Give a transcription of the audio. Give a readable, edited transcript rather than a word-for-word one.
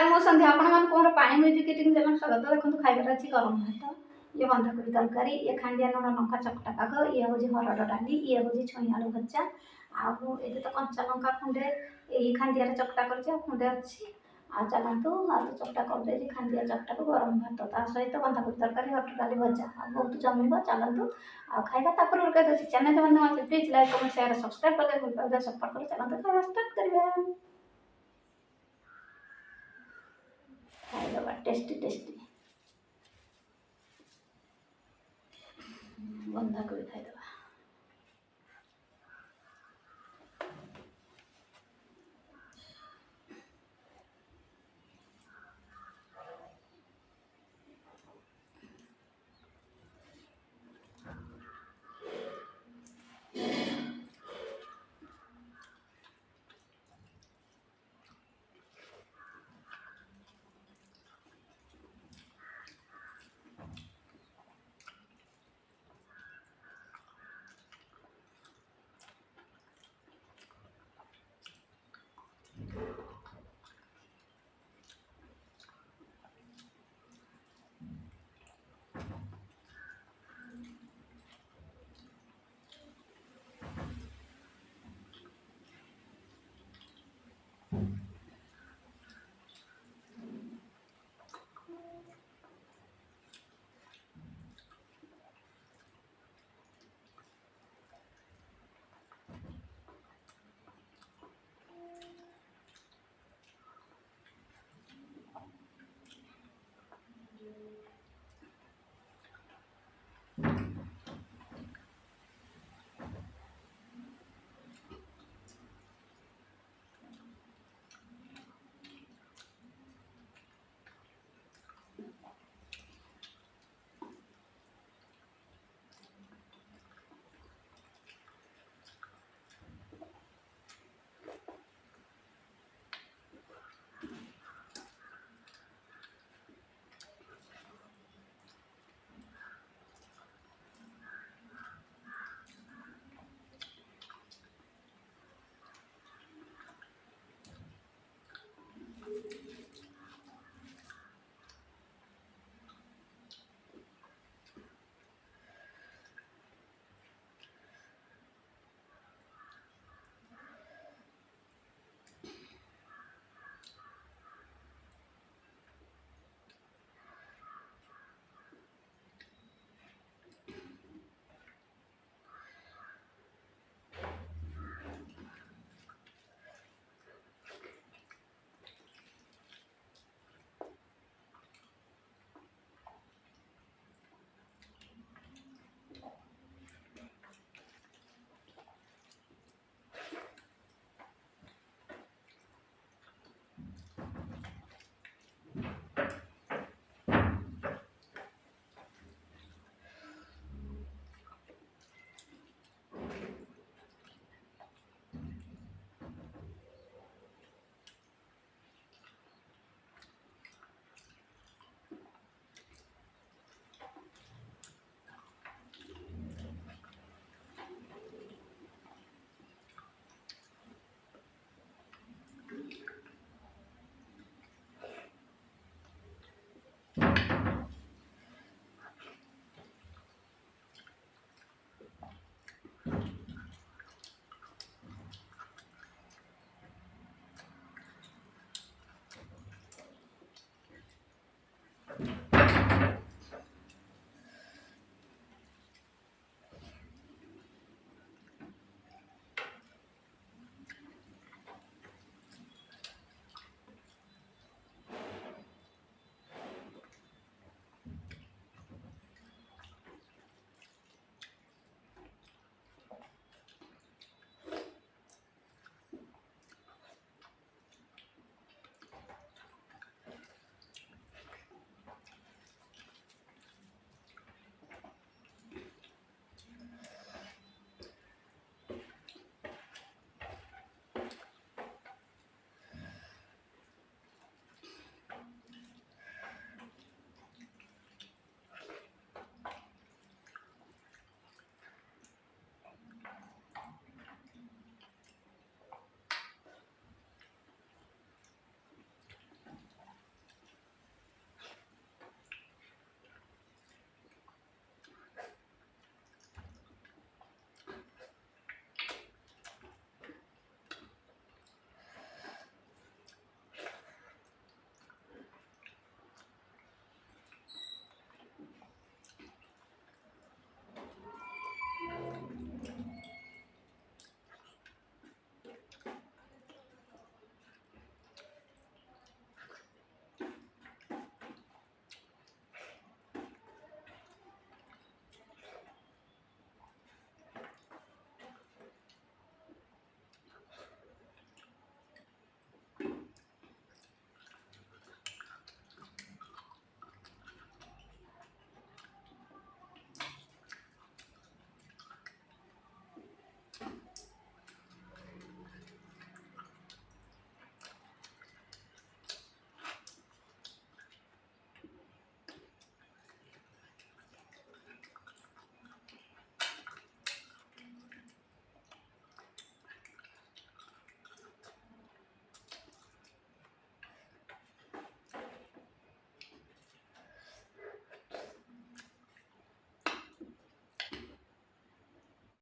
नमस्कार मो संध्या आपण पानी म्यूजिक किटिंग चैनल स्वागत। देखो खाइबार अच्छी गरम भात, ये बंधाकोबी तरकारी, ये खांडिया लुण लंका चकटा पाग, ये हूँ हरड़ डाली, ये हूँ छुई आलू भजा, आए तो कंचा लंका खुंडे यही खांडिया चकटा कर खुंडे अच्छी आ चलतु आलू चकटा कर खांडिया चकटा को गरम भात ता सहित बंधाकोबी तरकारी हरड़ डाली भजा बहुत जमीब चलतु आ खाइबा तापर लगे चैनल मैंने please like comment share subscribe कर सपोर्ट कर चलते खाइबा स्टार्ट करिए। खाइदबा टेस्टी टेस्टी बंधाकोबी खाइदबा।